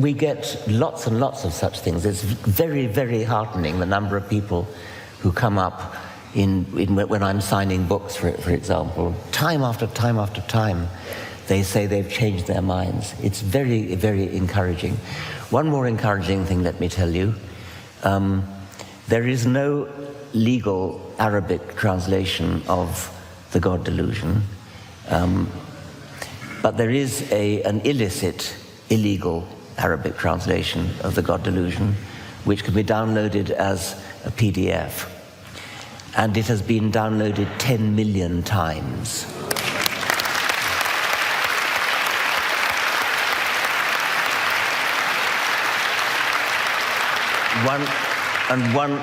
we get lots and lots of such things. It's very, very heartening, the number of people who come up when I'm signing books, for example. Time after time after time, they say they've changed their minds. It's very, very encouraging. One more encouraging thing, let me tell you. There is no legal Arabic translation of the God delusion, but there is an illegal Arabic translation of the God delusion, which can be downloaded as a PDF. And it has been downloaded 10 million times.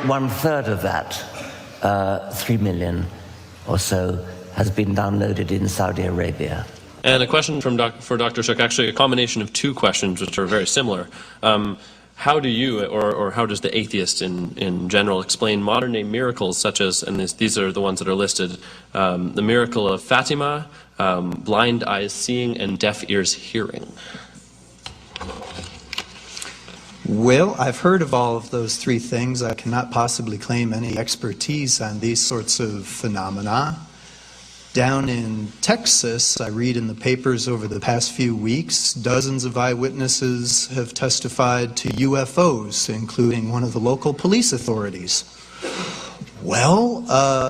One third of that, 3 million or so, has been downloaded in Saudi Arabia. And a question for Dr. Shook, actually a combination of two questions which are very similar. How do you, or how does the atheist in general, explain modern-day miracles such as, and these are the ones that are listed, the miracle of Fatima, blind eyes seeing, and deaf ears hearing? Well, I've heard of all of those three things. I cannot possibly claim any expertise on these sorts of phenomena. Down in Texas, I read in the papers over the past few weeks, dozens of eyewitnesses have testified to UFOs, including one of the local police authorities. Well,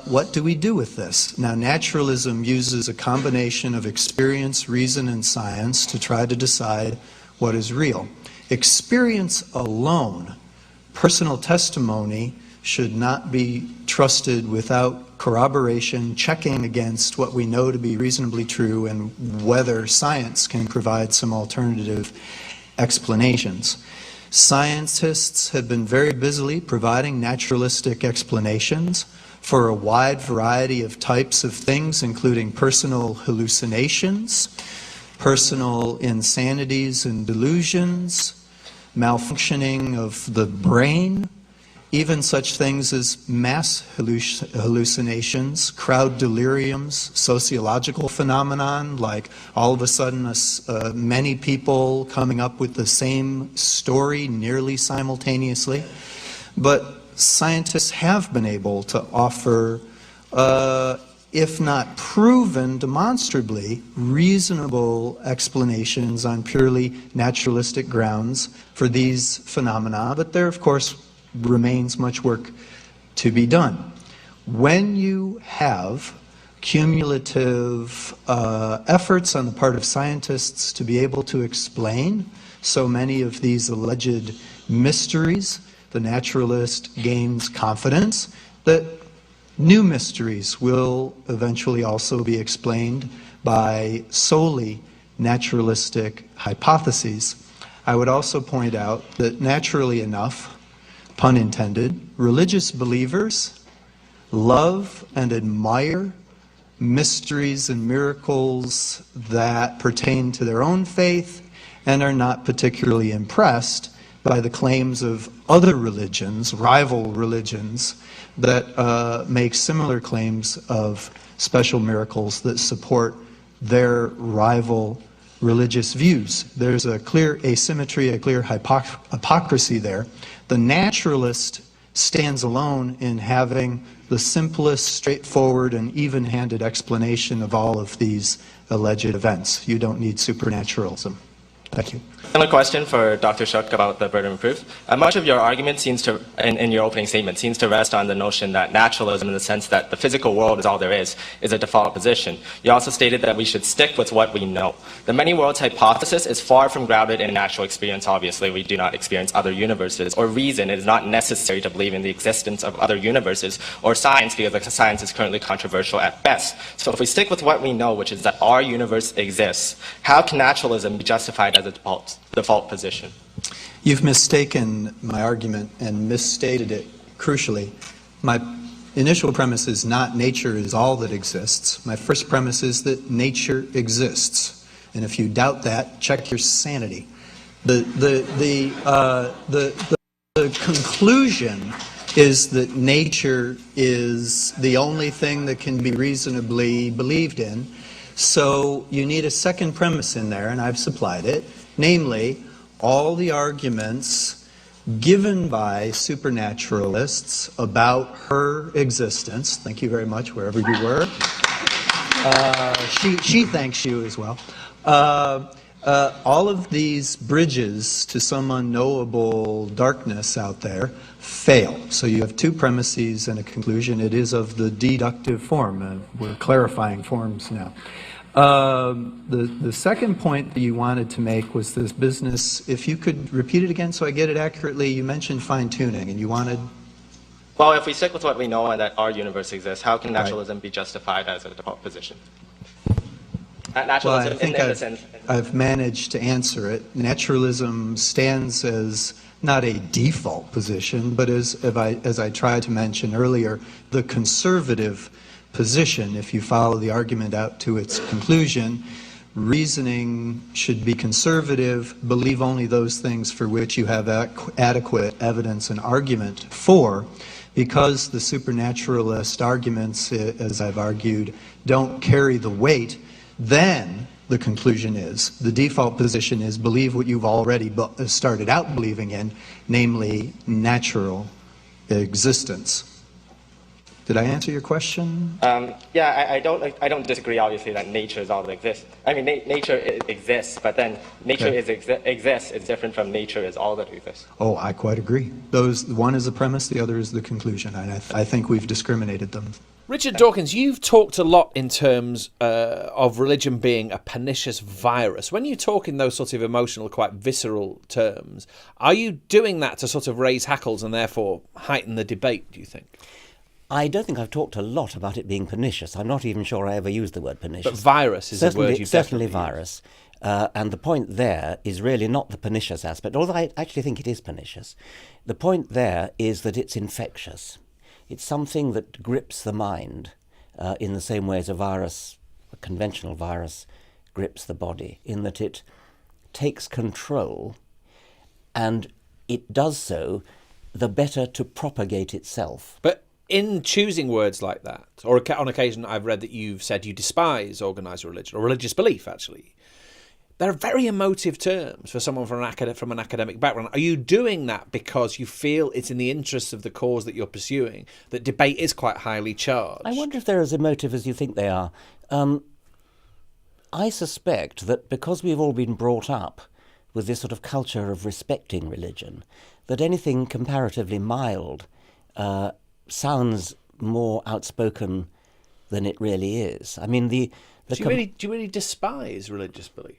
what do we do with this? Now, naturalism uses a combination of experience, reason, and science to try to decide what is real. Experience alone, personal testimony, should not be trusted without corroboration, checking against what we know to be reasonably true and whether science can provide some alternative explanations. Scientists have been very busily providing naturalistic explanations for a wide variety of types of things, including personal hallucinations, personal insanities and delusions, malfunctioning of the brain, even such things as mass hallucinations, crowd deliriums, sociological phenomenon, like all of a sudden many people coming up with the same story nearly simultaneously. But scientists have been able to offer, if not proven demonstrably, reasonable explanations on purely naturalistic grounds for these phenomena, but there, of course, remains much work to be done. When you have cumulative efforts on the part of scientists to be able to explain so many of these alleged mysteries, the naturalist gains confidence that new mysteries will eventually also be explained by solely naturalistic hypotheses. I would also point out that, naturally enough, pun intended, religious believers love and admire mysteries and miracles that pertain to their own faith and are not particularly impressed by the claims of other religions, rival religions, that make similar claims of special miracles that support their rival religious views. There's a clear asymmetry, a clear hypocrisy there. The naturalist stands alone in having the simplest, straightforward, and even-handed explanation of all of these alleged events. You don't need supernaturalism. Thank you. Another question for Dr. Shook about the burden of proof. Much of your argument seems to, in your opening statement, seems to rest on the notion that naturalism, in the sense that the physical world is all there is a default position. You also stated that we should stick with what we know. The many worlds hypothesis is far from grounded in natural experience. Obviously, we do not experience other universes, or reason. It is not necessary to believe in the existence of other universes, or science, because science is currently controversial at best. So if we stick with what we know, which is that our universe exists, how can naturalism be justified as a default position? You've mistaken my argument and misstated it crucially. My initial premise is not nature is all that exists. My first premise is that nature exists. And if you doubt that, check your sanity. The conclusion is that nature is the only thing that can be reasonably believed in. So you need a second premise in there, and I've supplied it. Namely, all the arguments given by supernaturalists about her existence. Thank you very much, wherever you were. She thanks you as well. All of these bridges to some unknowable darkness out there fail. So you have two premises and a conclusion. It is of the deductive form. We're clarifying forms now. The second point that you wanted to make was this business. If you could repeat it again so I get it accurately, you mentioned fine-tuning, and you wanted... Well, if we stick with what we know and that our universe exists, how can naturalism be justified as a default position? Naturalism, well, I think I've managed to answer it. Naturalism stands as not a default position, but as I tried to mention earlier, the conservative position. If you follow the argument out to its conclusion, reasoning should be conservative, believe only those things for which you have adequate evidence and argument for, because the supernaturalist arguments, as I've argued, don't carry the weight. Then the conclusion is, the default position is believe what you've already started out believing in, namely natural existence. Did I answer your question? Yeah, I don't disagree, obviously, that nature is all that exists. I mean, nature exists, but then nature exists is different from nature is all that exists. Oh, I quite agree. One is the premise, the other is the conclusion, and I think we've discriminated them. Richard Dawkins, you've talked a lot in terms of religion being a pernicious virus. When you talk in those sorts of emotional, quite visceral terms, are you doing that to sort of raise hackles and therefore heighten the debate, do you think? I don't think I've talked a lot about it being pernicious. I'm not even sure I ever used the word pernicious. But virus is a word you've certainly definitely virus. And the point there is really not the pernicious aspect, although I actually think it is pernicious. The point there is that it's infectious. It's something that grips the mind in the same way as a conventional virus, grips the body, in that it takes control, and it does so the better to propagate itself. But in choosing words like that, or on occasion I've read that you've said you despise organised religion, or religious belief actually, they're very emotive terms for someone from an academic background. Are you doing that because you feel it's in the interests of the cause that you're pursuing, that debate is quite highly charged? I wonder if they're as emotive as you think they are. I suspect that because we've all been brought up with this sort of culture of respecting religion, that anything comparatively mild sounds more outspoken than it really is. I mean, do you really despise religious belief?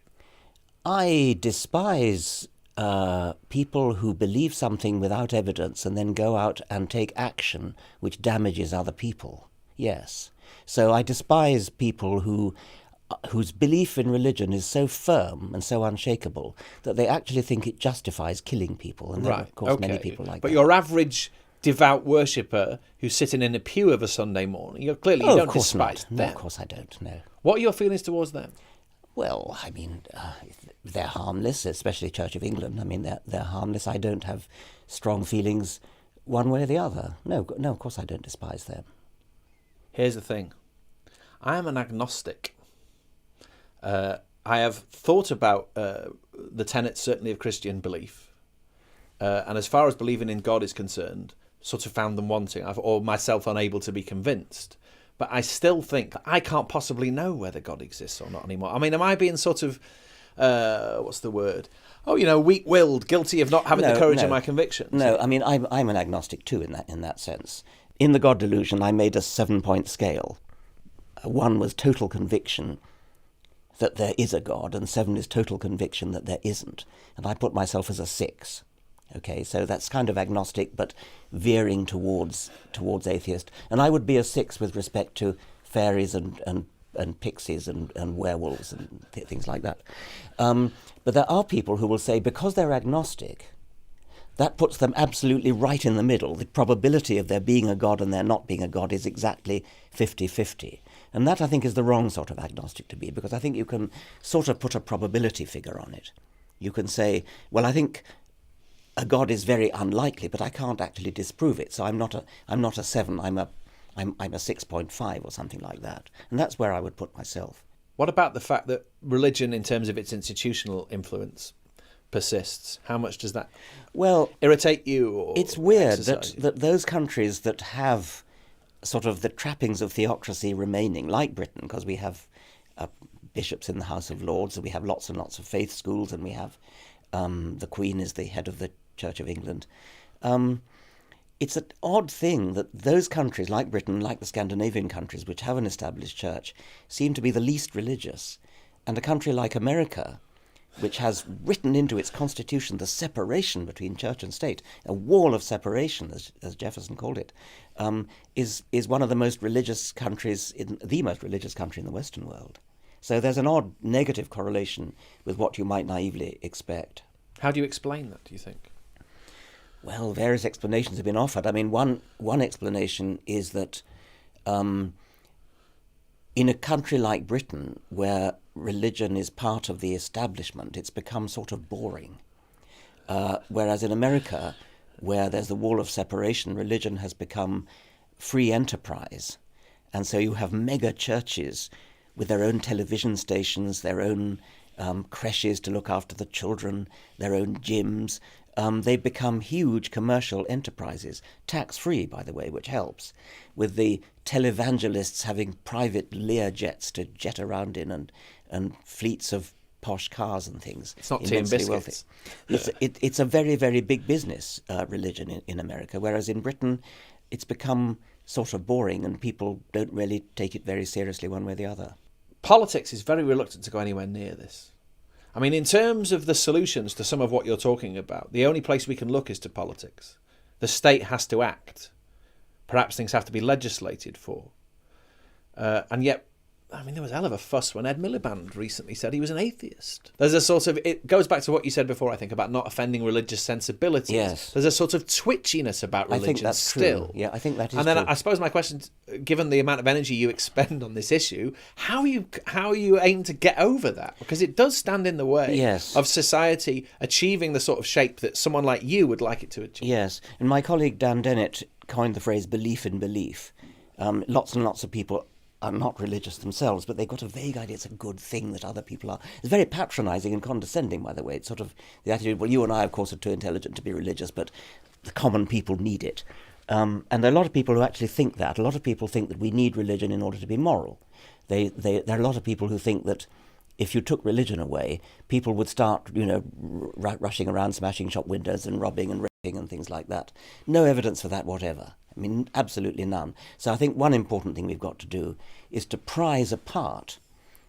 I despise people who believe something without evidence and then go out and take action which damages other people. Yes. So I despise people whose belief in religion is so firm and so unshakable that they actually think it justifies killing people. And there are, of course, many people like that. But your average devout worshipper who's sitting in a pew of a Sunday morning, you don't despise them. No, of course I don't, no. What are your feelings towards them? Well, I mean, they're harmless, especially Church of England. I mean, they're harmless. I don't have strong feelings one way or the other. No, of course I don't despise them. Here's the thing. I am an agnostic. I have thought about the tenets, certainly, of Christian belief. And as far as believing in God is concerned, sort of found them wanting, or myself unable to be convinced. But I still think that I can't possibly know whether God exists or not anymore. I mean, am I being sort of, what's the word? Weak-willed, guilty of not having the courage of my convictions? No, I mean, I'm an agnostic too in that sense. In the God Delusion, I made a 7-point scale. 1 was total conviction that there is a God, and 7 is total conviction that there isn't. And I put myself as a 6. Okay, so that's kind of agnostic, but veering towards atheist. And I would be a 6 with respect to fairies and pixies and werewolves and things like that. But there are people who will say, because they're agnostic, that puts them absolutely right in the middle. The probability of there being a God and there not being a God is exactly 50-50. And that, I think, is the wrong sort of agnostic to be, because I think you can sort of put a probability figure on it. You can say, well, I think a God is very unlikely, but I can't actually disprove it. So I'm not a 7. I'm a 6.5 or something like that. And that's where I would put myself. What about the fact that religion, in terms of its institutional influence, persists? How much does that Well, irritate you? Or it's weird exercise you? that those countries that have sort of the trappings of theocracy remaining, like Britain, because we have bishops in the House of Lords, and we have lots and lots of faith schools, and we have the Queen is the head of the Church of England. It's an odd thing that those countries, like Britain, like the Scandinavian countries, which have an established church, seem to be the least religious. And a country like America, which has written into its constitution the separation between church and state, a wall of separation, as Jefferson called it, is one of the most religious countries, the most religious country in the Western world. So there's an odd negative correlation with what you might naively expect. How do you explain that, do you think? Well, various explanations have been offered. I mean, one explanation is that in a country like Britain, where religion is part of the establishment, it's become sort of boring. Whereas in America, where there's the wall of separation, religion has become free enterprise. And so you have mega churches with their own television stations, their own creches to look after the children, their own gyms. They've become huge commercial enterprises, tax-free, by the way, which helps, with the televangelists having private Lear jets to jet around in and fleets of posh cars and things. It's not tea and biscuits. It's a very, very big business, religion in America, whereas in Britain it's become sort of boring and people don't really take it very seriously one way or the other. Politics is very reluctant to go anywhere near this. I mean, in terms of the solutions to some of what you're talking about, the only place we can look is to politics. The state has to act. Perhaps things have to be legislated for. And yet, I mean, there was a hell of a fuss when Ed Miliband recently said he was an atheist. There's a sort of, it goes back to what you said before, I think, about not offending religious sensibilities. Yes. There's a sort of twitchiness about religion I think that's still. true. Yeah, I think that is And then true. I suppose my question, given the amount of energy you expend on this issue, how are you aim to get over that? Because it does stand in the way Yes. of society achieving the sort of shape that someone like you would like it to achieve. Yes, and my colleague Dan Dennett coined the phrase belief in belief. Lots and lots of people are not religious themselves, but they've got a vague idea it's a good thing that other people are. It's very patronising and condescending, by the way. It's sort of the attitude, well, you and I, of course, are too intelligent to be religious, but the common people need it. And there are a lot of people who actually think that. A lot of people think that we need religion in order to be moral. There are a lot of people who think that if you took religion away, people would start, rushing around, smashing shop windows and robbing and raping and things like that. No evidence for that whatever. I mean, absolutely none. So I think one important thing we've got to do is to prize apart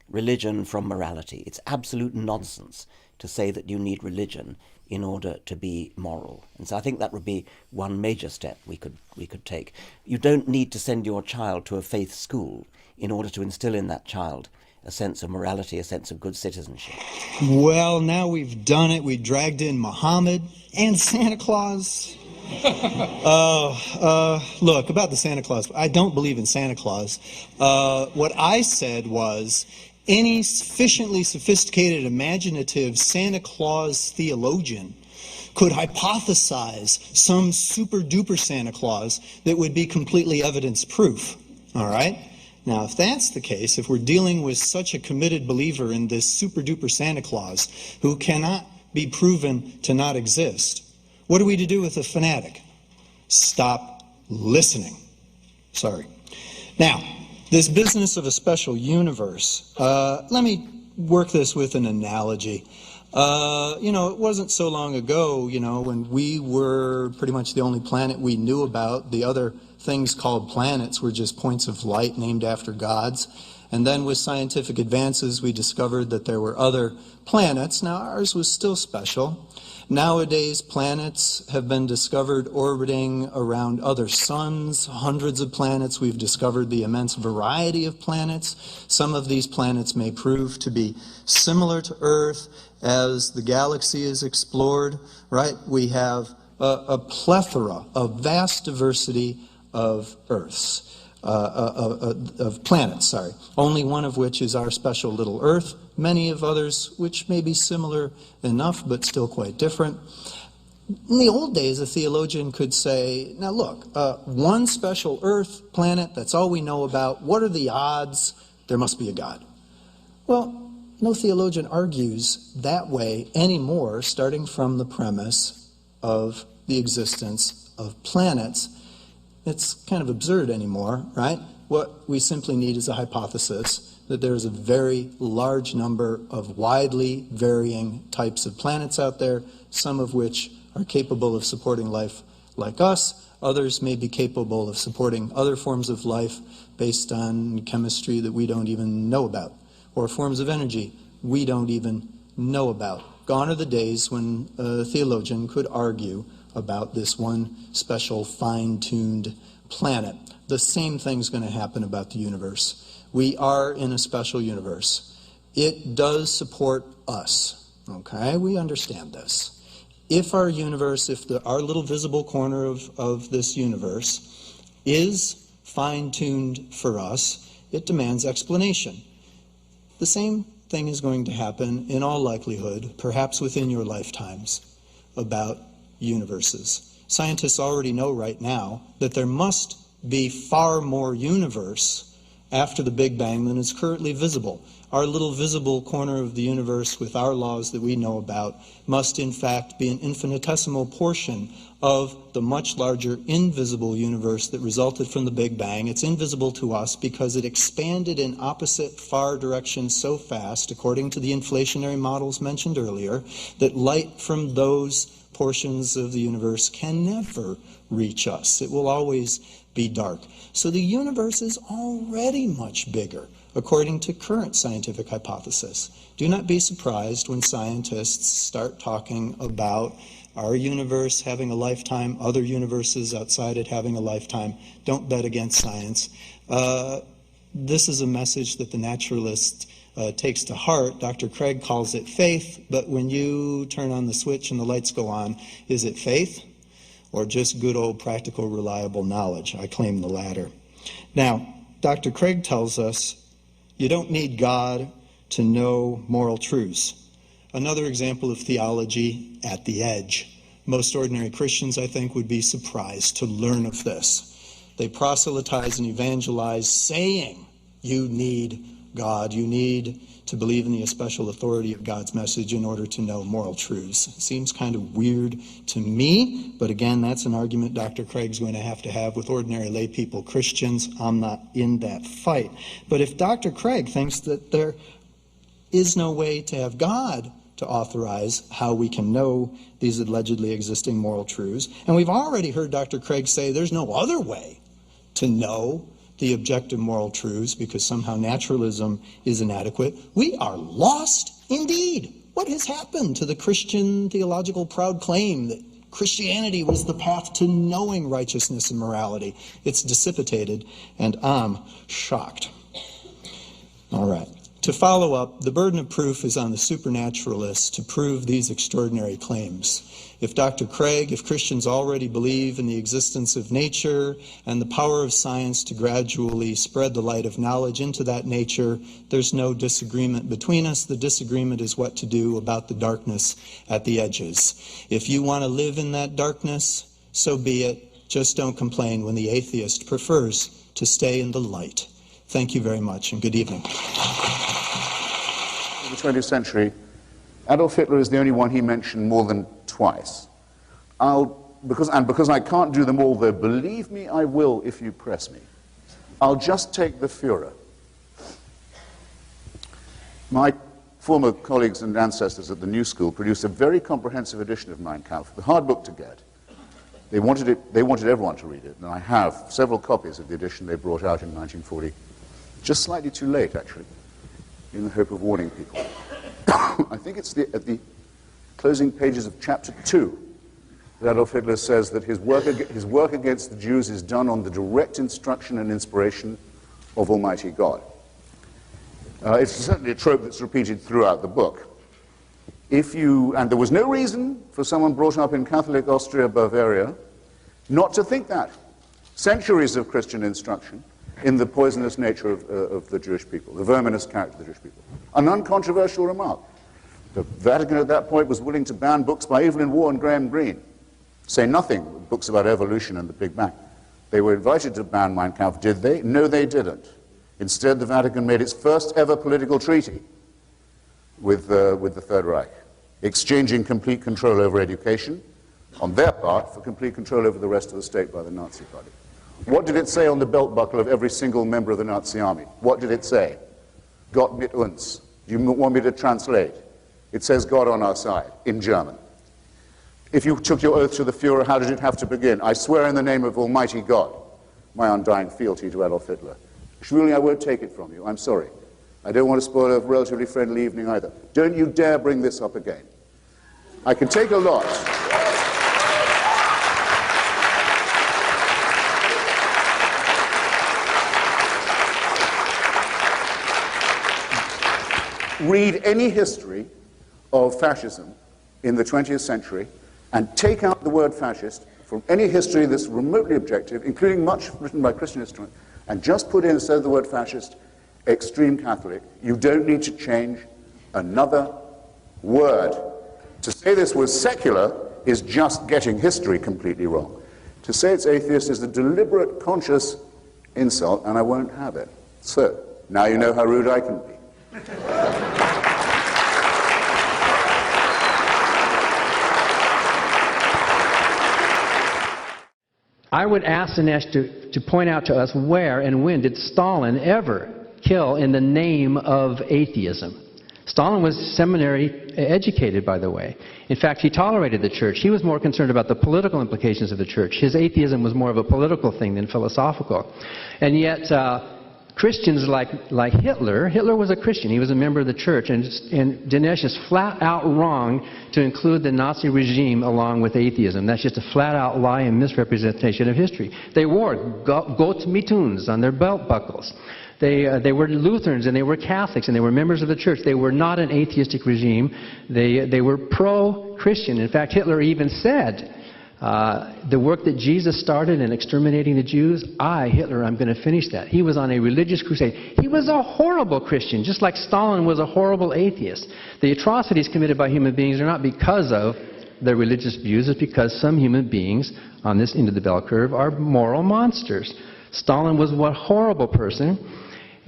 religion from morality. It's absolute nonsense to say that you need religion in order to be moral. And so I think that would be one major step we could take. You don't need to send your child to a faith school in order to instill in that child a sense of morality, a sense of good citizenship. Well, now we've done it. We dragged in Muhammad and Santa Claus. Look, about the Santa Claus, I don't believe in Santa Claus. What I said was any sufficiently sophisticated, imaginative Santa Claus theologian could hypothesize some super-duper Santa Claus that would be completely evidence-proof, all right? Now, if that's the case, if we're dealing with such a committed believer in this super-duper Santa Claus who cannot be proven to not exist, what are we to do with a fanatic? Stop listening. Sorry. Now, this business of a special universe, let me work this with an analogy. It wasn't so long ago, when we were pretty much the only planet we knew about. The other things called planets were just points of light named after gods. And then with scientific advances, we discovered that there were other planets. Now, ours was still special. Nowadays, planets have been discovered orbiting around other suns, hundreds of planets. We've discovered the immense variety of planets. Some of these planets may prove to be similar to Earth as the galaxy is explored, right? We have a plethora, a vast diversity of Earths. Of planets, only one of which is our special little Earth, many of others which may be similar enough but still quite different. In the old days, a theologian could say, now look, one special Earth planet, that's all we know about. What are the odds? There must be a God. Well, no theologian argues that way anymore, starting from the premise of the existence of planets. It's kind of absurd anymore, right? What we simply need is a hypothesis that there is a very large number of widely varying types of planets out there, some of which are capable of supporting life like us. Others may be capable of supporting other forms of life based on chemistry that we don't even know about, or forms of energy we don't even know about. Gone are the days when a theologian could argue about this one special fine-tuned planet. The same thing's going to happen about the universe. We are in a special universe. It does support us, okay? We understand this. If our universe, our little visible corner of this universe is fine-tuned for us, it demands explanation. The same thing is going to happen in all likelihood, perhaps within your lifetimes, about universes. Scientists already know right now that there must be far more universe after the Big Bang than is currently visible. Our little visible corner of the universe with our laws that we know about must in fact be an infinitesimal portion of the much larger invisible universe that resulted from the Big Bang. It's invisible to us because it expanded in opposite far directions so fast, according to the inflationary models mentioned earlier, that light from those portions of the universe can never reach us. It will always be dark. So the universe is already much bigger, according to current scientific hypothesis. Do not be surprised when scientists start talking about our universe having a lifetime, other universes outside it having a lifetime. Don't bet against science. This is a message that the naturalist takes to heart. Dr. Craig calls it faith, but when you turn on the switch and the lights go on, is it faith or just good old practical reliable knowledge? I claim the latter. Now, Dr. Craig tells us you don't need God to know moral truths. Another example of theology at the edge. Most ordinary Christians, I think, would be surprised to learn of this. They proselytize and evangelize saying you need God, you need to believe in the special authority of God's message in order to know moral truths. It seems kind of weird to me, but again, that's an argument Dr. Craig's going to have with ordinary lay people, Christians. I'm not in that fight. But if Dr. Craig thinks that there is no way to have God to authorize how we can know these allegedly existing moral truths, and we've already heard Dr. Craig say there's no other way to know the objective moral truths because somehow naturalism is inadequate, we are lost indeed. What has happened to the Christian theological proud claim that Christianity was the path to knowing righteousness and morality? It's dissipated, and I'm shocked. All right. To follow up, the burden of proof is on the supernaturalists to prove these extraordinary claims. If Dr. Craig, if Christians already believe in the existence of nature and the power of science to gradually spread the light of knowledge into that nature, there's no disagreement between us. The disagreement is what to do about the darkness at the edges. If you want to live in that darkness, so be it. Just don't complain when the atheist prefers to stay in the light. Thank you very much, and good evening. In the 20th century, Adolf Hitler is the only one he mentioned more than twice. Because I can't do them all, though, believe me, I will if you press me. I'll just take the Führer. My former colleagues and ancestors at the New School produced a very comprehensive edition of Mein Kampf, a hard book to get. They wanted everyone to read it, and I have several copies of the edition they brought out in 1940. Just slightly too late, actually, in the hope of warning people. I think it's at the closing pages of chapter 2 that Adolf Hitler says that his work against the Jews is done on the direct instruction and inspiration of Almighty God. It's certainly a trope that's repeated throughout the book. And there was no reason for someone brought up in Catholic Austria, Bavaria, not to think that. Centuries of Christian instruction in the poisonous nature of the Jewish people, the verminous character of the Jewish people. An uncontroversial remark. The Vatican at that point was willing to ban books by Evelyn Waugh and Graham Greene. Say nothing, books about evolution and the Big Bang. They were invited to ban Mein Kampf. Did they? No, they didn't. Instead, the Vatican made its first ever political treaty with the Third Reich, exchanging complete control over education on their part for complete control over the rest of the state by the Nazi Party. What did it say on the belt buckle of every single member of the Nazi army? What did it say? Gott mit uns. Do you want me to translate? It says God on our side, in German. If you took your oath to the Führer, how did it have to begin? I swear in the name of Almighty God, my undying fealty to Adolf Hitler. Shmuley, I won't take it from you. I'm sorry. I don't want to spoil a relatively friendly evening either. Don't you dare bring this up again. I can take a lot. Read any history of fascism in the 20th century and take out the word fascist from any history that's remotely objective, including much written by Christian historians, and just put in, instead of the word fascist, extreme Catholic. You don't need to change another word. To say this was secular is just getting history completely wrong. To say it's atheist is a deliberate, conscious insult, and I won't have it. So, now you know how rude I can be. I would ask Dinesh to point out to us where and when did Stalin ever kill in the name of atheism. Stalin was seminary educated, by the way. In fact, he tolerated the church. He was more concerned about the political implications of the church. His atheism was more of a political thing than philosophical. And yet, Christians like Hitler was a Christian. He was a member of the church. And Dinesh is flat out wrong to include the Nazi regime along with atheism. That's just a flat out lie and misrepresentation of history. They wore Gott mit uns on their belt buckles. They were Lutherans and they were Catholics and they were members of the church. They were not an atheistic regime. They were pro-Christian. In fact, Hitler even said, the work that Jesus started in exterminating the Jews, Hitler, I'm going to finish that. He was on a religious crusade. He was a horrible Christian, just like Stalin was a horrible atheist. The atrocities committed by human beings are not because of their religious views, it's because some human beings on this end of the bell curve are moral monsters. Stalin was a horrible person.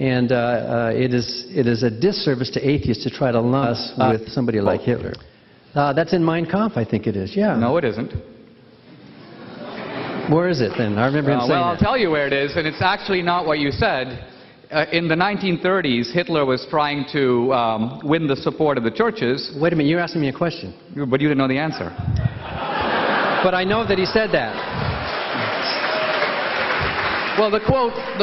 And it is a disservice to atheists to try to lump us with somebody like Hitler. That's in Mein Kampf, I think it is, yeah. No, it isn't. Where is it then? I remember him saying well, I'll that. tell you where it is, and it's actually not what you said. In the 1930s, Hitler was trying to win the support of the churches. Wait a minute, you're asking me a question. But you didn't know the answer. But I know that he said that. Well, the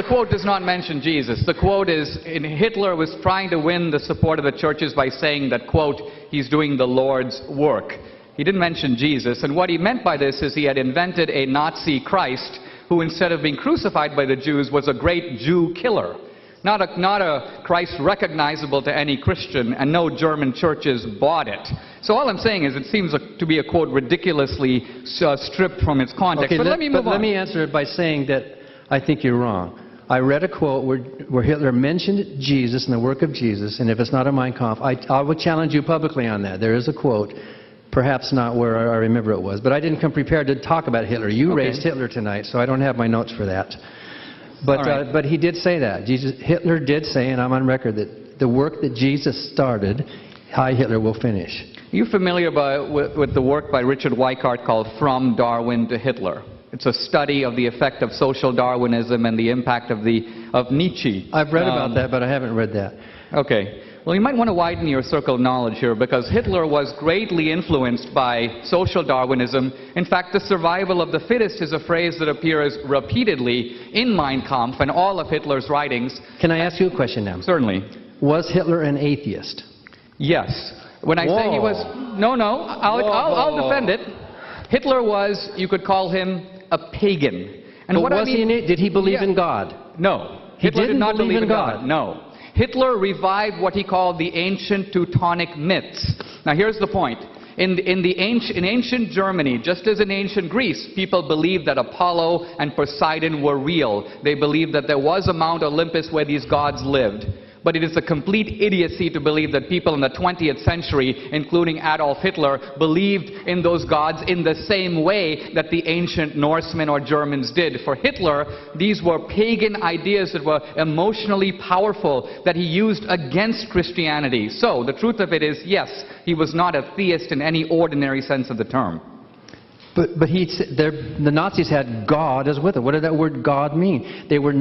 quote does not mention Jesus. The quote is, Hitler was trying to win the support of the churches by saying that, quote, he's doing the Lord's work. He didn't mention Jesus, and what he meant by this is he had invented a Nazi Christ who, instead of being crucified by the Jews, was a great Jew killer. Not a Christ recognizable to any Christian, and no German churches bought it. So all I'm saying is it seems to be a quote ridiculously stripped from its context. Okay, but let me move on. Let me answer it by saying that I think you're wrong. I read a quote where Hitler mentioned Jesus and the work of Jesus, and if it's not in Mein Kampf, I would challenge you publicly on that. There is a quote, perhaps not where I remember it was, but I didn't come prepared to talk about Hitler. You raised Hitler tonight, so I don't have my notes for that. But, but he did say that. Hitler did say, and I'm on record, that the work that Jesus started, Hitler will finish. Are you familiar with the work by Richard Weikart called From Darwin to Hitler? It's a study of the effect of social Darwinism and the impact of Nietzsche. I've read about that, but I haven't read that. Okay. Well, you might want to widen your circle of knowledge here, because Hitler was greatly influenced by social Darwinism. In fact, the survival of the fittest is a phrase that appears repeatedly in Mein Kampf and all of Hitler's writings. Can I ask you a question now? Certainly. Was Hitler an atheist? Yes. When I say he was... No, I'll defend it. Hitler was, you could call him, a pagan. And but what was he did he believe in God? No. Hitler did not believe in God? No. Hitler revived what he called the ancient Teutonic myths. Now here's the point. In ancient Germany, just as in ancient Greece, people believed that Apollo and Poseidon were real. They believed that there was a Mount Olympus where these gods lived. But it is a complete idiocy to believe that people in the 20th century, including Adolf Hitler, believed in those gods in the same way that the ancient Norsemen or Germans did. For Hitler, these were pagan ideas that were emotionally powerful that he used against Christianity. So, the truth of it is, yes, he was not a theist in any ordinary sense of the term. But the Nazis had God as with it. What did that word God mean? They were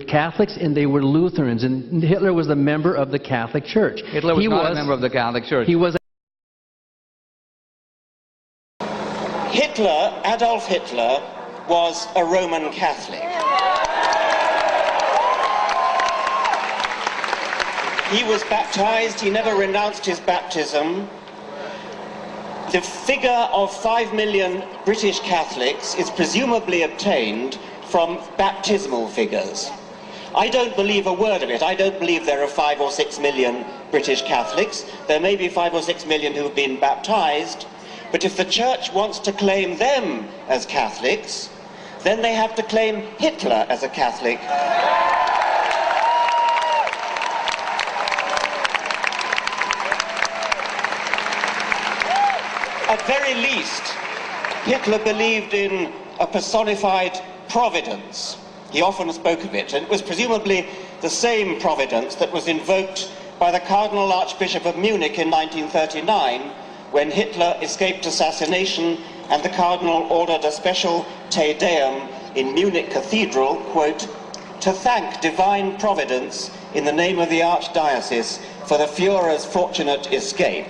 Catholics and they were Lutherans, and Hitler was a member of the Catholic Church. Hitler was not a member of the Catholic Church. He was. Adolf Hitler, was a Roman Catholic. He was baptized, he never renounced his baptism. The figure of 5 million British Catholics is presumably obtained from baptismal figures. I don't believe a word of it. I don't believe there are 5 or 6 million British Catholics. There may be 5 or 6 million who have been baptized, but if the Church wants to claim them as Catholics, then they have to claim Hitler as a Catholic. At very least, Hitler believed in a personified providence. He often spoke of it, and it was presumably the same providence that was invoked by the Cardinal Archbishop of Munich in 1939, when Hitler escaped assassination and the Cardinal ordered a special Te Deum in Munich Cathedral, quote, to thank divine providence in the name of the Archdiocese for the Führer's fortunate escape.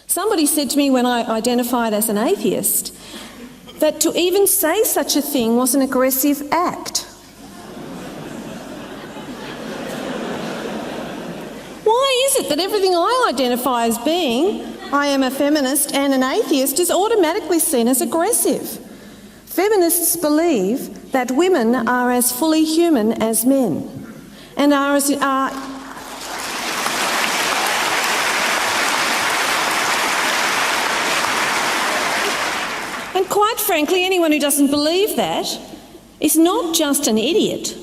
Somebody said to me when I identified as an atheist that to even say such a thing was an aggressive act. Why is it that everything I identify as being, I am a feminist and an atheist, is automatically seen as aggressive? Feminists believe that women are as fully human as men and And quite frankly, anyone who doesn't believe that is not just an idiot,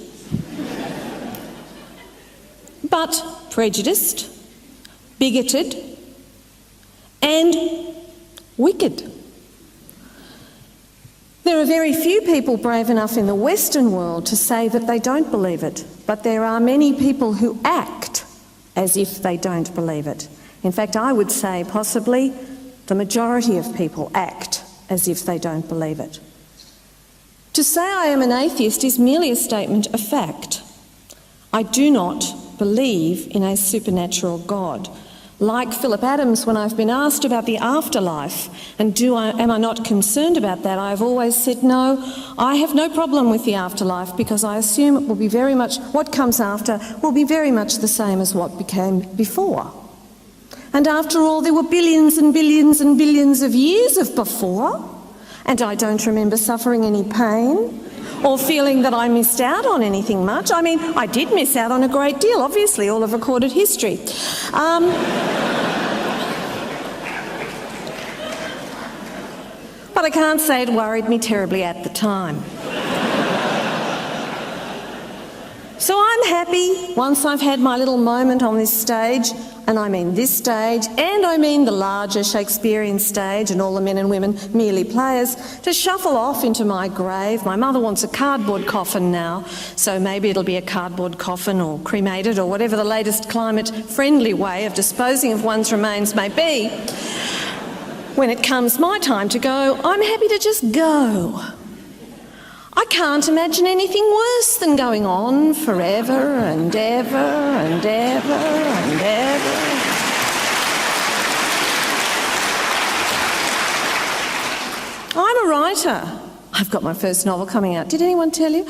but prejudiced, bigoted, and wicked. There are very few people brave enough in the Western world to say that they don't believe it, but there are many people who act as if they don't believe it. In fact, I would say possibly the majority of people act as if they don't believe it. To say I am an atheist is merely a statement of fact. I do not believe in a supernatural God. Like Philip Adams, when I've been asked about the afterlife and am I not concerned about that, I've always said no, I have no problem with the afterlife because I assume it will be very much, what comes after will be very much the same as what became before. And after all, there were billions and billions and billions of years of before, and I don't remember suffering any pain or feeling that I missed out on anything much. I mean, I did miss out on a great deal, obviously, all of recorded history. But I can't say it worried me terribly at the time. So I'm happy once I've had my little moment on this stage, and I mean this stage, and I mean the larger Shakespearean stage and all the men and women merely players, to shuffle off into my grave. My mother wants a cardboard coffin now, so maybe it'll be a cardboard coffin or cremated or whatever the latest climate-friendly way of disposing of one's remains may be. When it comes my time to go, I'm happy to just go. I can't imagine anything worse than going on forever and ever and ever and ever. I'm a writer. I've got my first novel coming out. Did anyone tell you?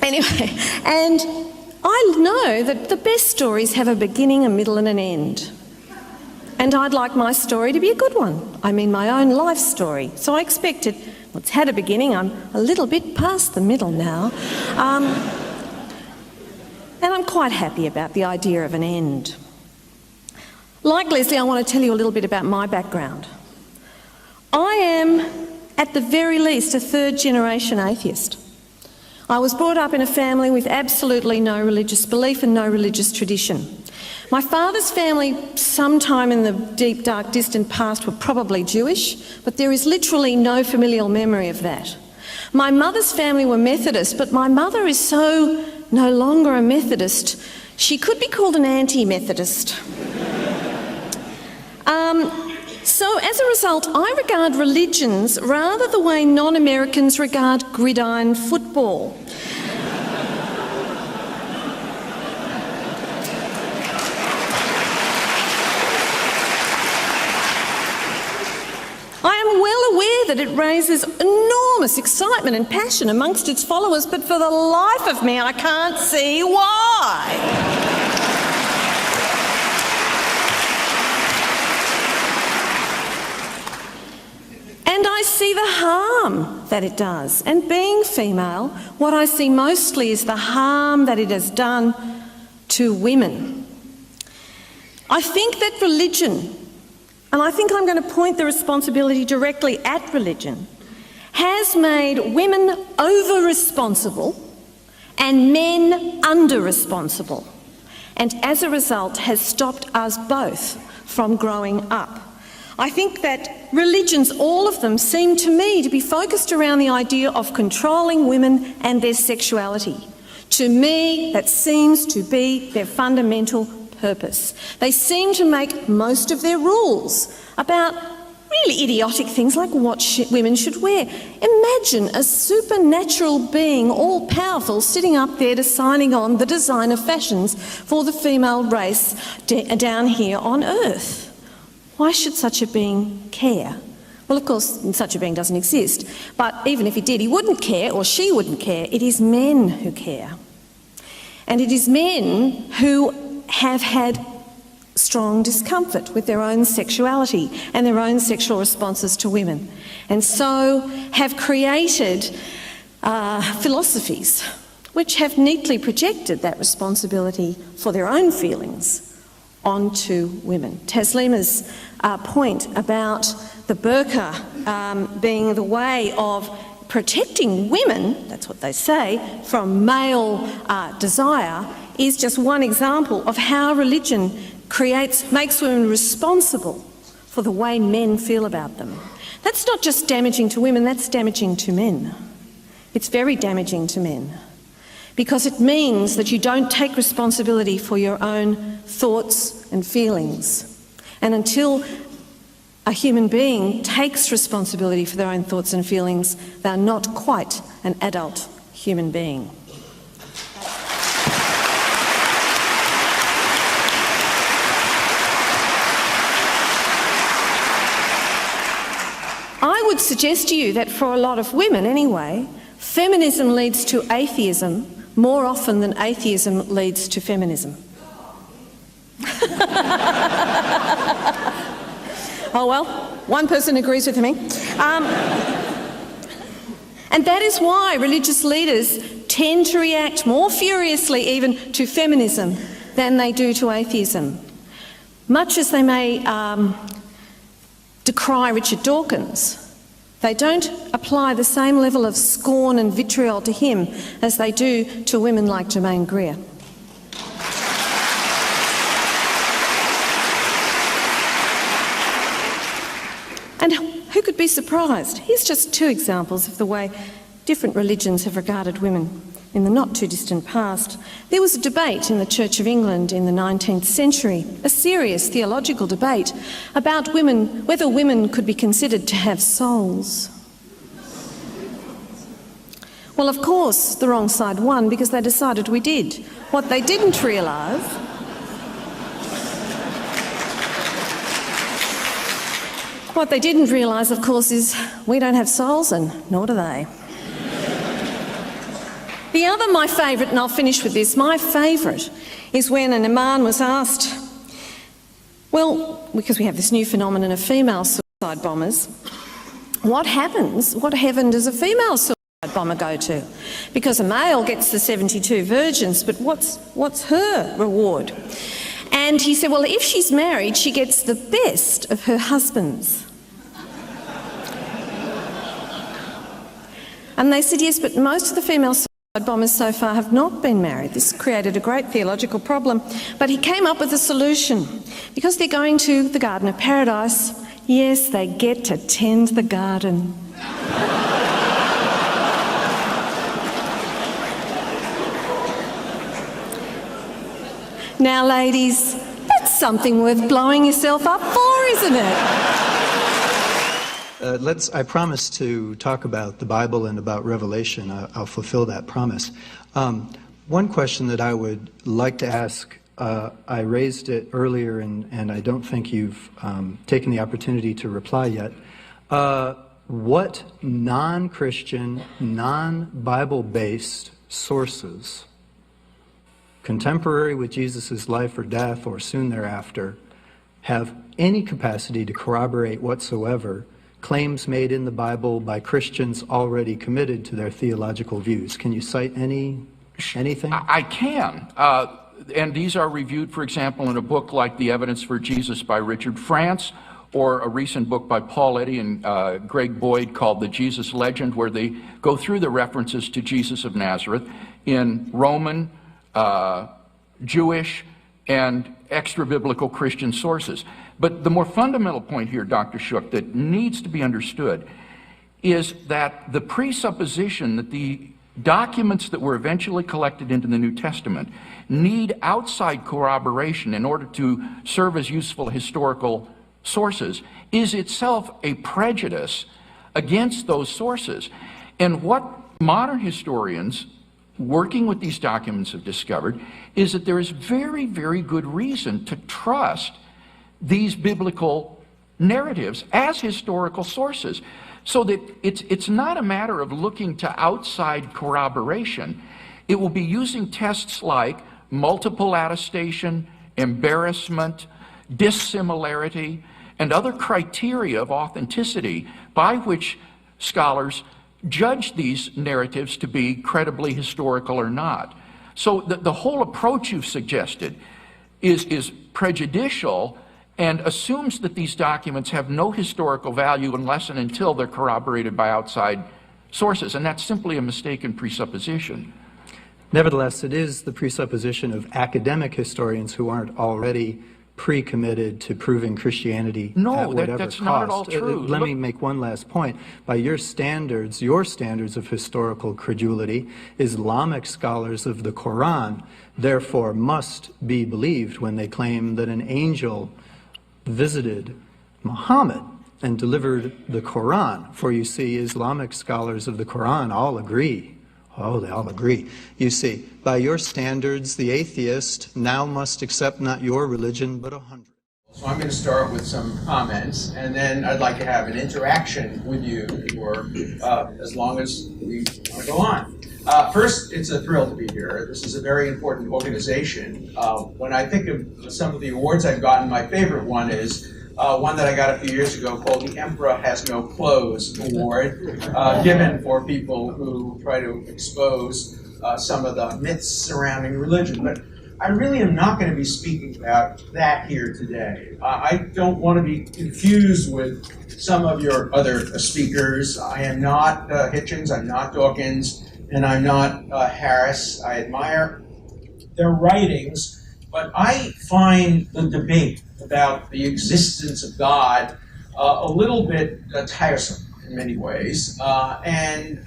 Anyway, and I know that the best stories have a beginning, a middle and an end. And I'd like my story to be a good one. I mean my own life story. So I expected, well, it's had a beginning, I'm a little bit past the middle now. And I'm quite happy about the idea of an end. Like Leslie, I want to tell you a little bit about my background. I am, at the very least, a third-generation atheist. I was brought up in a family with absolutely no religious belief and no religious tradition. My father's family, sometime in the deep, dark, distant past, were probably Jewish, but there is literally no familial memory of that. My mother's family were Methodist, but my mother is so no longer a Methodist, she could be called an anti-Methodist. So as a result, I regard religions rather the way non-Americans regard gridiron football. I am well aware that it raises enormous excitement and passion amongst its followers, but for the life of me, I can't see why. And I see the harm that it does. And being female, what I see mostly is the harm that it has done to women. I think that religion, and I think I'm going to point the responsibility directly at religion, has made women over-responsible and men under-responsible, and as a result has stopped us both from growing up. I think that religions, all of them, seem to me to be focused around the idea of controlling women and their sexuality. To me, that seems to be their fundamental purpose. They seem to make most of their rules about really idiotic things like what women should wear. Imagine a supernatural being, all-powerful, sitting up there deciding on the design of fashions for the female race down here on Earth. Why should such a being care? Well, of course, such a being doesn't exist, but even if he did, he wouldn't care, or she wouldn't care. It is men who care. And it is men who have had strong discomfort with their own sexuality and their own sexual responses to women, and so have created philosophies which have neatly projected that responsibility for their own feelings onto women. Taslima's point about the burqa being the way of protecting women, that's what they say, from male desire, is just one example of how religion makes women responsible for the way men feel about them. That's not just damaging to women, that's damaging to men. It's very damaging to men, because it means that you don't take responsibility for your own thoughts and feelings. And until a human being takes responsibility for their own thoughts and feelings, they're not quite an adult human being. I would suggest to you that for a lot of women anyway, feminism leads to atheism more often than atheism leads to feminism. Oh well, one person agrees with me. And that is why religious leaders tend to react more furiously even to feminism than they do to atheism. Much as they may decry Richard Dawkins, they don't apply the same level of scorn and vitriol to him as they do to women like Germaine Greer. And who could be surprised? Here's just two examples of the way different religions have regarded women in the not too distant past. There was a debate in the Church of England in the 19th century, a serious theological debate about women, whether women could be considered to have souls. Well, of course, the wrong side won because they decided we did. What they didn't realise of course, is we don't have souls, and nor do they. The other, my favourite, and I'll finish with this, my favourite is when an imam was asked, well, because we have this new phenomenon of female suicide bombers, what happens, what heaven does a female suicide bomber go to? Because a male gets the 72 virgins, but what's her reward? And he said, well, if she's married, she gets the best of her husbands. And they said, yes, but most of the female suicide bombers so far have not been married. This created a great theological problem, but he came up with a solution. Because they're going to the Garden of Paradise, yes, they get to tend the garden. Now, ladies, that's something worth blowing yourself up for, isn't it? I promise to talk about the Bible and about Revelation. I'll fulfill that promise. One question that I would like to ask, I raised it earlier and I don't think you've taken the opportunity to reply yet. What non-Christian, non-Bible-based sources, contemporary with Jesus' life or death or soon thereafter, have any capacity to corroborate whatsoever claims made in the Bible by Christians already committed to their theological views? Can you cite anything? I can. And these are reviewed, for example, in a book like The Evidence for Jesus by Richard France, or a recent book by Paul Eddy and Greg Boyd called The Jesus Legend, where they go through the references to Jesus of Nazareth in Roman, Jewish, and extra-biblical Christian sources. But the more fundamental point here, Dr. Shook, that needs to be understood is that the presupposition that the documents that were eventually collected into the New Testament need outside corroboration in order to serve as useful historical sources is itself a prejudice against those sources. And what modern historians working with these documents have discovered is that there is very, very good reason to trust these biblical narratives as historical sources. So that it's not a matter of looking to outside corroboration. It will be using tests like multiple attestation, embarrassment, dissimilarity, and other criteria of authenticity by which scholars judge these narratives to be credibly historical or not. So the whole approach you've suggested is prejudicial and assumes that these documents have no historical value unless and until they're corroborated by outside sources, and that's simply a mistaken presupposition. Nevertheless, it is the presupposition of academic historians who aren't already pre-committed to proving Christianity at whatever that's cost. not at all true. Let me make one last point. By your standards of historical credulity, Islamic scholars of the Quran therefore must be believed when they claim that an angel visited Muhammad and delivered the Quran. For you see, Islamic scholars of the Quran all agree. Oh, they all agree. You see, by your standards, the atheist now must accept not your religion, but 100. So I'm going to start with some comments, and then I'd like to have an interaction with you for as long as we want to go on. First, it's a thrill to be here. This is a very important organization. When I think of some of the awards I've gotten, my favorite one is one that I got a few years ago called the Emperor Has No Clothes Award, given for people who try to expose some of the myths surrounding religion. But I really am not going to be speaking about that here today. I don't want to be confused with some of your other speakers. I am not Hitchens, I'm not Dawkins, and I'm not Harris. I admire their writings, but I find the debate about the existence of God a little bit tiresome in many ways, and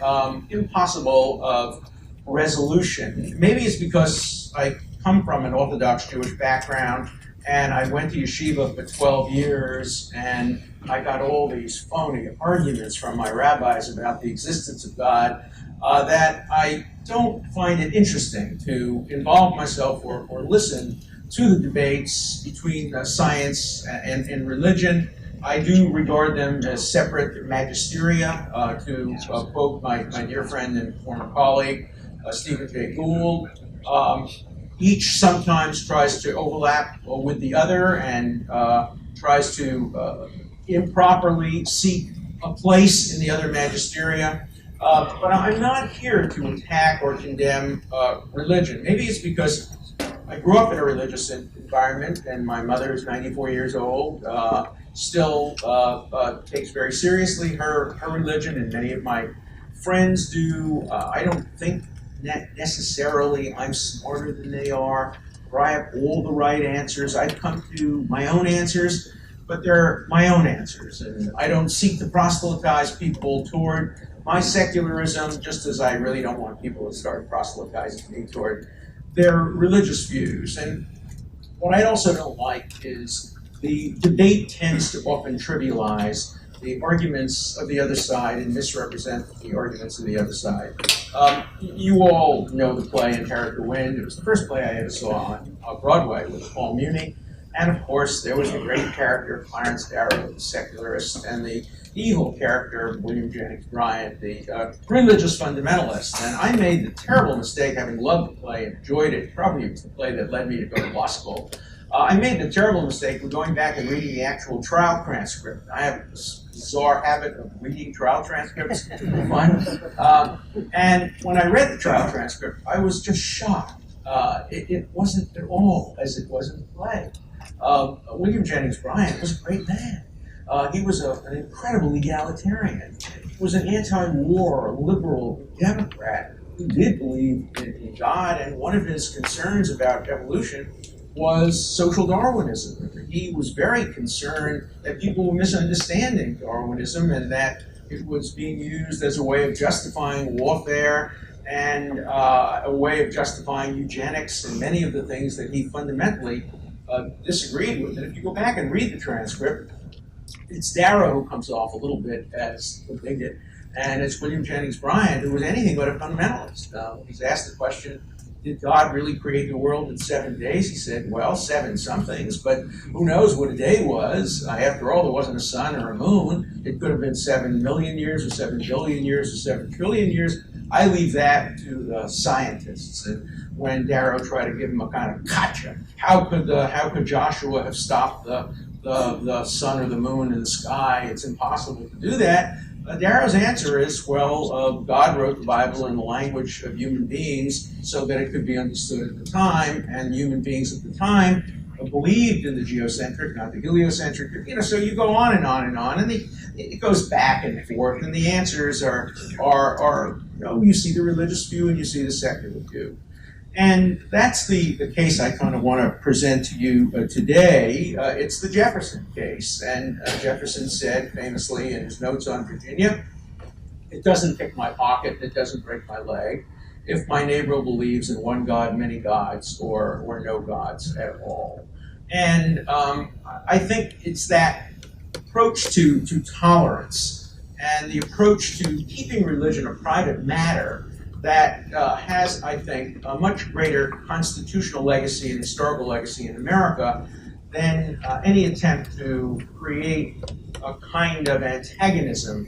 impossible of resolution. Maybe it's because I come from an Orthodox Jewish background, and I went to yeshiva for 12 years, and I got all these phony arguments from my rabbis about the existence of God, that I don't find it interesting to involve myself or listen to the debates between science and religion. I do regard them as separate magisteria, to quote my dear friend and former colleague, Stephen Jay Gould. Each sometimes tries to overlap with the other and tries to improperly seek a place in the other magisteria. But I'm not here to attack or condemn religion. Maybe it's because I grew up in a religious environment, and my mother is 94 years old, still takes very seriously her religion, and many of my friends do. I don't think necessarily I'm smarter than they are, or I have all the right answers. I come to my own answers, but they're my own answers. And I don't seek to proselytize people toward my secularism, just as I really don't want people to start proselytizing me toward their religious views. And what I also don't like is the debate tends to often trivialize the arguments of the other side and misrepresent the arguments of the other side. You all know the play Inherit the Wind. It was the first play I ever saw on Broadway with Paul Muni. And of course, there was the great character, Clarence Darrow, the secularist, and the evil character, William Jennings Bryan, the religious fundamentalist. And I made the terrible mistake, having loved the play and enjoyed it. Probably it was the play that led me to go to law school. I made the terrible mistake of going back and reading the actual trial transcript. I have this bizarre habit of reading trial transcripts for fun. And when I read the trial transcript, I was just shocked. It wasn't at all as it was in the play. William Jennings Bryan was a great man. He was an incredible egalitarian. He was an anti-war, liberal Democrat who did believe in God, and one of his concerns about evolution was social Darwinism. He was very concerned that people were misunderstanding Darwinism and that it was being used as a way of justifying warfare and a way of justifying eugenics and many of the things that he fundamentally disagreed with. And if you go back and read the transcript, it's Darrow who comes off a little bit as the bigot, and it's William Jennings Bryan who was anything but a fundamentalist. He's asked the question, did God really create the world in 7 days? He said, well, 7 somethings, but who knows what a day was. After all, there wasn't a sun or a moon. It could have been 7 million years or 7 billion years or 7 trillion years. I leave that to the scientists. And when Darrow tried to give him a kind of gotcha, how could Joshua have stopped the sun or the moon in the sky? It's impossible to do that. Darrow's answer is, well, God wrote the Bible in the language of human beings so that it could be understood at the time, and human beings at the time believed in the geocentric, not the heliocentric. So you go on and on and on, and it goes back and forth, and the answers are you see the religious view and you see the secular view. And that's the case I kind of want to present to you today. It's the Jefferson case. And Jefferson said famously in his notes on Virginia, it doesn't pick my pocket, it doesn't break my leg, if my neighbor believes in one God, many gods, or no gods at all. And I think it's that approach to tolerance and the approach to keeping religion a private matter that has, I think, a much greater constitutional legacy and historical legacy in America than any attempt to create a kind of antagonism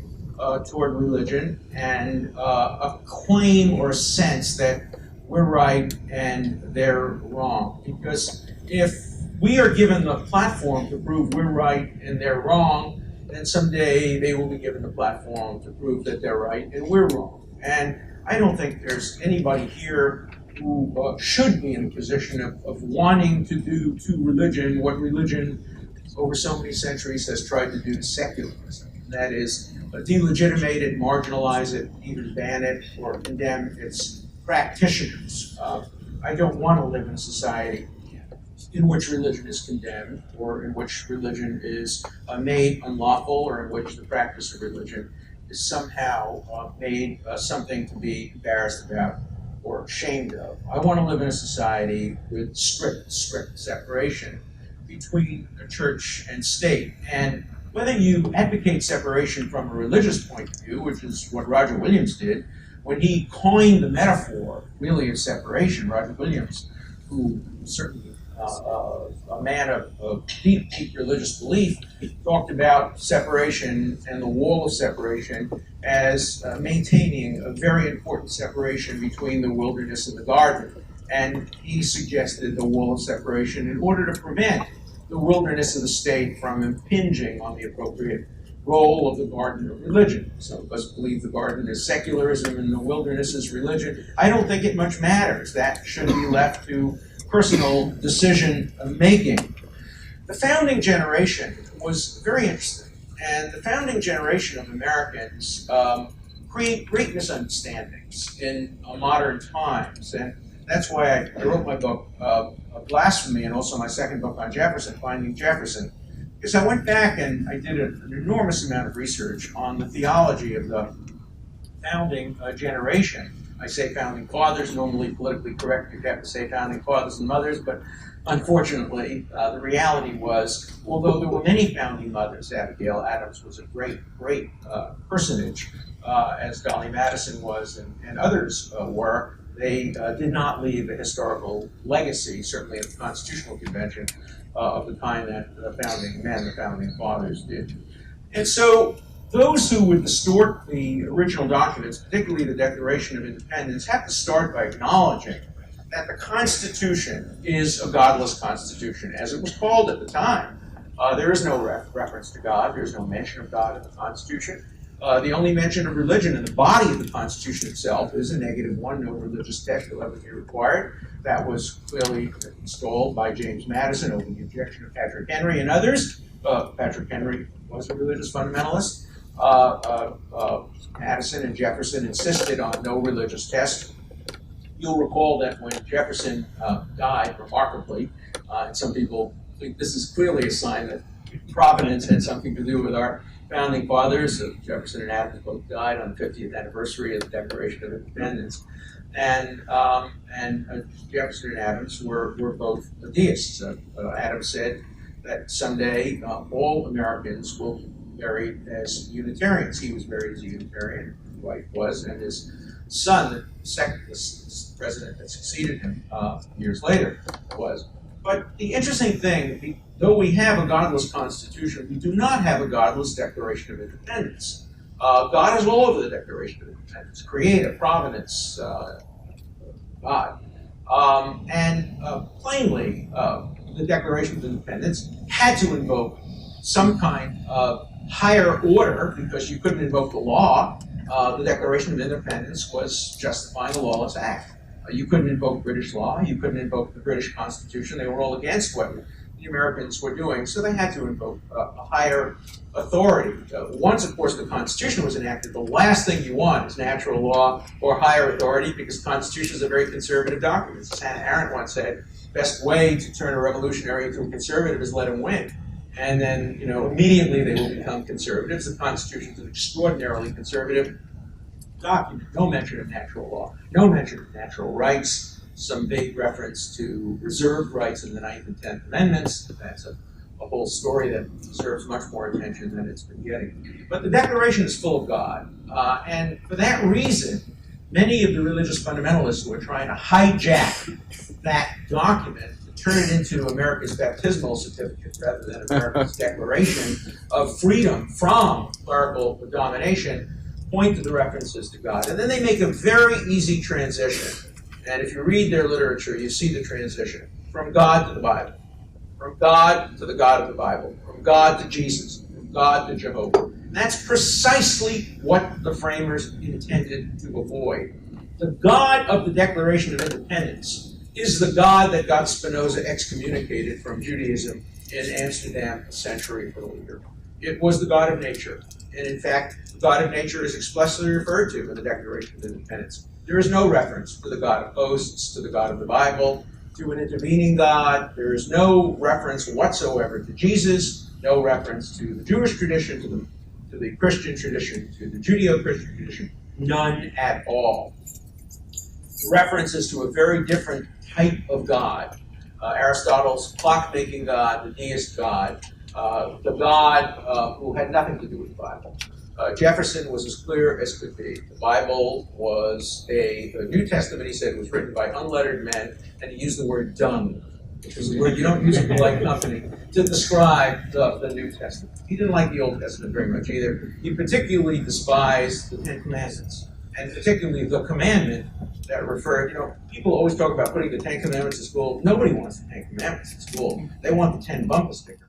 toward religion and a claim or a sense that we're right and they're wrong. Because if we are given the platform to prove we're right and they're wrong, then someday they will be given the platform to prove that they're right and we're wrong. And I don't think there's anybody here who should be in a position of wanting to do to religion what religion over so many centuries has tried to do to secularism. And that is delegitimate it, marginalize it, even ban it or condemn its practitioners. I don't want to live in a society in which religion is condemned or in which religion is made unlawful or in which the practice of religion is somehow made something to be embarrassed about or ashamed of. I want to live in a society with strict separation between the church and state. And whether you advocate separation from a religious point of view, which is what Roger Williams did, when he coined the metaphor, really, of separation, Roger Williams, who certainly a man of deep religious belief, talked about separation and the wall of separation as maintaining a very important separation between the wilderness and the garden. And he suggested the wall of separation in order to prevent the wilderness of the state from impinging on the appropriate role of the garden of religion. Some of us believe the garden is secularism and the wilderness is religion. I don't think it much matters. That should be left to personal decision making. The founding generation was very interesting, and the founding generation of Americans great misunderstandings in modern times. And that's why I wrote my book, Blasphemy, and also my second book on Jefferson, Finding Jefferson. Because I went back and I did an enormous amount of research on the theology of the founding generation. I say founding fathers, normally politically correct, you have to say founding fathers and mothers, but unfortunately, the reality was, although there were many founding mothers, Abigail Adams was a great personage, as Dolly Madison was and others were, they did not leave a historical legacy, certainly at the Constitutional Convention, of the kind that the founding men, the founding fathers did. And so those who would distort the original documents, particularly the Declaration of Independence, have to start by acknowledging that the Constitution is a godless constitution, as it was called at the time. There is no reference to God. There's no mention of God in the Constitution. The only mention of religion in the body of the Constitution itself is a -1, no religious text will ever be required. That was clearly installed by James Madison over the objection of Patrick Henry and others. Patrick Henry was a religious fundamentalist. Madison and Jefferson insisted on no religious test. You'll recall that when Jefferson died, remarkably, and some people think this is clearly a sign that Providence had something to do with our founding fathers. Jefferson and Adams both died on the 50th anniversary of the Declaration of Independence. And Jefferson and Adams were both deists. Adams said that someday all Americans will be buried as Unitarians. He was buried as a Unitarian, his wife was, and his son, the president that succeeded him years later, was. But the interesting thing, though we have a godless constitution, we do not have a godless Declaration of Independence. God is all over the Declaration of Independence, creator, providence, God. Plainly, the Declaration of Independence had to invoke some kind of higher order, because you couldn't invoke the law. The Declaration of Independence was justifying a lawless act. You couldn't invoke British law. You couldn't invoke the British Constitution. They were all against what the Americans were doing, so they had to invoke a higher authority. Once, of course, the Constitution was enacted, the last thing you want is natural law or higher authority, because constitutions are very conservative documents. As Hannah Arendt once said, best way to turn a revolutionary into a conservative is let him win. And then, immediately they will become conservatives. The Constitution is an extraordinarily conservative document. No mention of natural law, no mention of natural rights, some vague reference to reserved rights in the 9th and 10th Amendments. That's a whole story that deserves much more attention than it's been getting. But the Declaration is full of God. And for that reason, many of the religious fundamentalists who are trying to hijack that document to turn it into America's baptismal certificate rather than America's declaration of freedom from clerical domination point to the references to God. And then they make a very easy transition. And if you read their literature, you see the transition from God to the Bible, from God to the God of the Bible, from God to Jesus, from God to Jehovah. And that's precisely what the framers intended to avoid. The God of the Declaration of Independence is the God that got Spinoza excommunicated from Judaism in Amsterdam a century earlier. It was the God of nature. And in fact, the God of nature is explicitly referred to in the Declaration of Independence. There is no reference to the God of hosts, to the God of the Bible, to an intervening God. There is no reference whatsoever to Jesus, no reference to the Jewish tradition, to the Christian tradition, to the Judeo-Christian tradition, none at all. References to a very different type of God. Aristotle's clock-making God, the deist God, the God who had nothing to do with the Bible. Jefferson was as clear as could be. The Bible was the New Testament, he said, was written by unlettered men, and he used the word dung, which is a word you don't use in polite company, to describe the New Testament. He didn't like the Old Testament very much either. He particularly despised the Ten Commandments, and particularly the commandment that referred, people always talk about putting the Ten Commandments in school. Nobody wants the Ten Commandments in school. They want the 10 bumper stickers.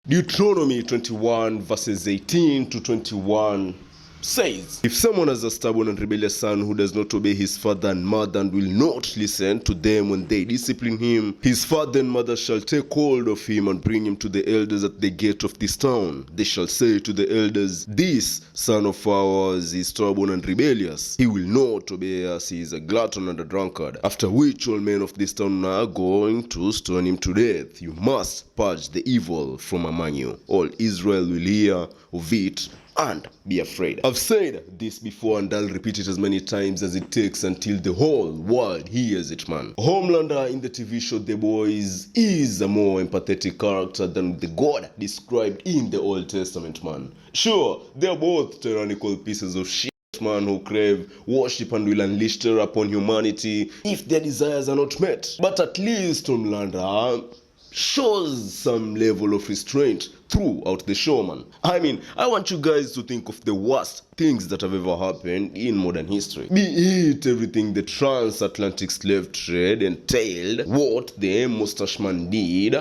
Deuteronomy 21 verses 18 to 21 says, if someone has a stubborn and rebellious son who does not obey his father and mother and will not listen to them when they discipline him, his father and mother shall take hold of him and bring him to the elders at the gate of this town. They shall say to the elders, this son of ours is stubborn and rebellious. He will not obey us. He is a glutton and a drunkard. After which all men of this town are going to stone him to death. You must purge the evil from among you. All Israel will hear of it and be afraid. I've said this before and I'll repeat it as many times as it takes until the whole world hears it, man. Homelander in the TV show The Boys is a more empathetic character than the God described in the Old Testament, man. Sure, they're both tyrannical pieces of shit, man, who crave worship and will unleash terror upon humanity if their desires are not met. But at least Homelander shows some level of restraint throughout the show, man. I mean, I want you guys to think of the worst things that have ever happened in modern history. Be it everything the transatlantic slave trade entailed, what the mustache man did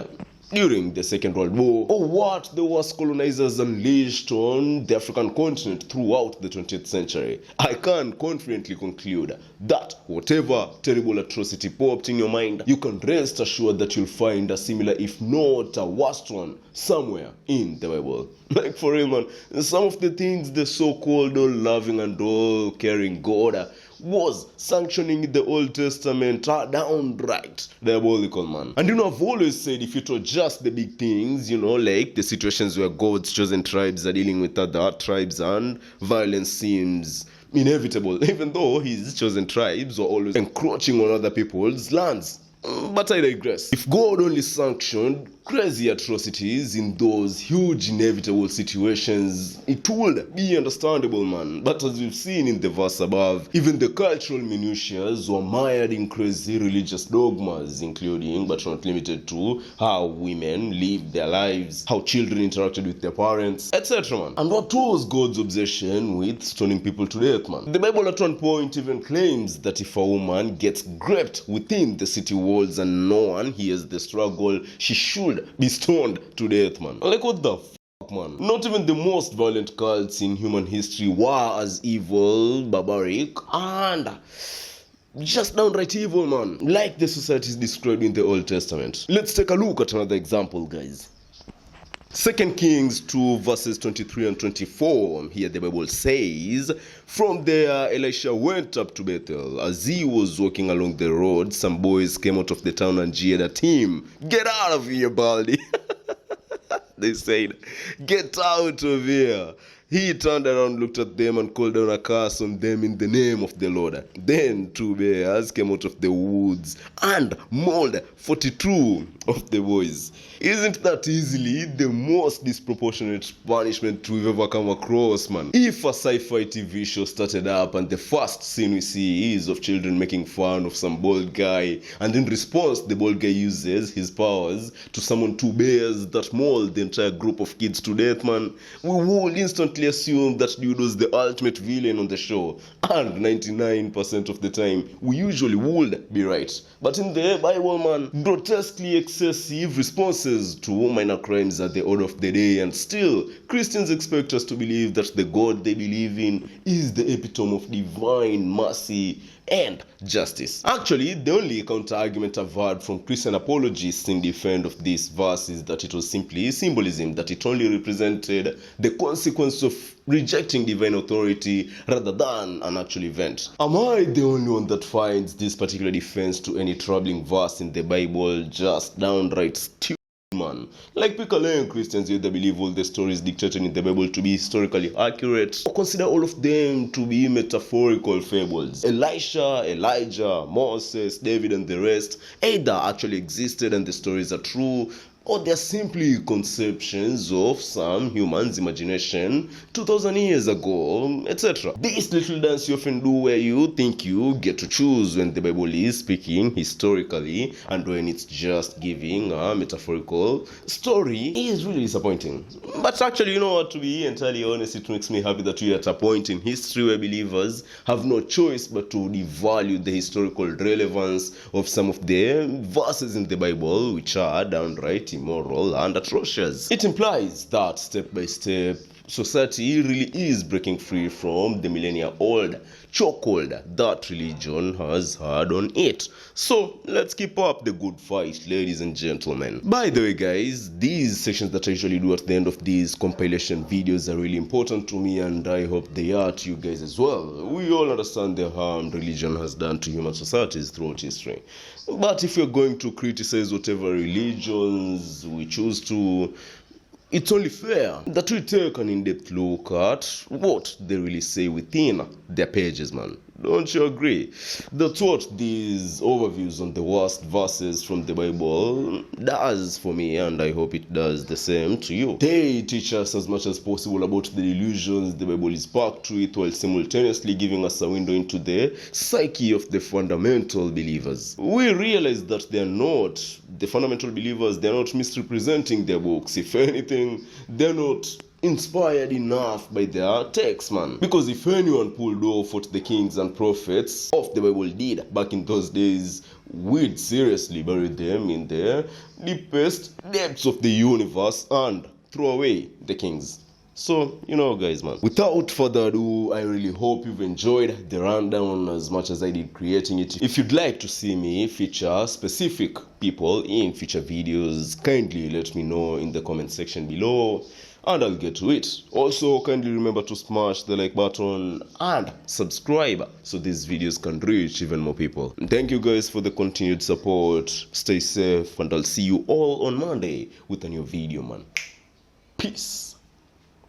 during the Second World War, or what the worst colonizers unleashed on the African continent throughout the 20th century. I can confidently conclude that whatever terrible atrocity popped in your mind, you can rest assured that you'll find a similar, if not a worst one, somewhere in the Bible. Like for real, man, some of the things the so-called all-loving and all-caring God was sanctioning in the Old Testament are downright diabolical, man. And I've always said if it were just the big things, like the situations where God's chosen tribes are dealing with other tribes and violence seems inevitable, even though his chosen tribes were always encroaching on other people's lands. But I digress. If God only sanctioned crazy atrocities in those huge inevitable situations, it would be understandable, man. But as we've seen in the verse above, even the cultural minutiae were mired in crazy religious dogmas, including but not limited to how women lived their lives, how children interacted with their parents, etc., man. And what was God's obsession with stoning people to death, man? The Bible at one point even claims that if a woman gets gripped within the city walls and no one hears the struggle, she should be stoned to death, man. Like, what the fuck, man? Not even the most violent cults in human history were as evil, barbaric, and just downright evil, man, like the societies described in the Old Testament. Let's take a look at another example, guys. 2 Kings 2 verses 23 and 24, here the Bible says, from there Elisha went up to Bethel. As he was walking along the road, some boys came out of the town and jeered at him. Get out of here, Baldy. They said, get out of here. He turned around, looked at them, and called down a curse on them in the name of the Lord. Then 2 bears came out of the woods and mauled 42 of the boys. Isn't that easily the most disproportionate punishment we've ever come across, man? If a sci-fi TV show started up and the first scene we see is of children making fun of some bald guy, and in response the bald guy uses his powers to summon 2 bears that maul the entire group of kids to death, man, we would instantly assume that dude was the ultimate villain on the show, and 99% of the time we usually would be right. But in the Bible, man, grotesquely excessive responses to minor crimes are the order of the day, and still Christians expect us to believe that the God they believe in is the epitome of divine mercy and justice. Actually, the only counter-argument I've heard from Christian apologists in defense of this verse is that it was simply symbolism, that it only represented the consequence of rejecting divine authority rather than an actual event. Am I the only one that finds this particular defense to any troubling verse in the Bible just downright stupid, man? Like, Picalene Christians either believe all the stories dictated in the Bible to be historically accurate, or consider all of them to be metaphorical fables. Elisha, Elijah, Moses, David, and the rest either actually existed and the stories are true, or they're simply conceptions of some human's imagination 2,000 years ago, etc. This little dance you often do where you think you get to choose when the Bible is speaking historically and when it's just giving a metaphorical story is really disappointing. But actually, you know what, to be entirely honest, it makes me happy that we are at a point in history where believers have no choice but to devalue the historical relevance of some of the verses in the Bible which are downright immoral and atrocious. It implies that step by step society really is breaking free from the millennia-old chokehold that religion has had on it. So let's keep up the good fight, ladies and gentlemen. By the way, guys, these sections that I usually do at the end of these compilation videos are really important to me, and I hope they are to you guys as well. We all understand the harm religion has done to human societies throughout history. But if you're going to criticize whatever religions we choose to, it's only fair that we take an in-depth look at what they really say within their pages, man. Don't you agree? That's what these overviews on the worst verses from the Bible does for me, and I hope it does the same to you. They teach us as much as possible about the illusions the Bible is packed with, while simultaneously giving us a window into the psyche of the fundamental believers. We realize that the fundamental believers, they're not misrepresenting their books. If anything, they're not inspired enough by their text, man. Because if anyone pulled off what the kings and prophets of the Bible did back in those days, we'd seriously bury them in the deepest depths of the universe and throw away the kings. So, you know, guys, man, without further ado, I really hope you've enjoyed the rundown as much as I did creating it. If you'd like to see me feature specific people in future videos, kindly let me know in the comment section below, and I'll get to it. Also, kindly remember to smash the like button and subscribe so these videos can reach even more people. And thank you guys for the continued support. Stay safe, and I'll see you all on Monday with a new video, man. Peace.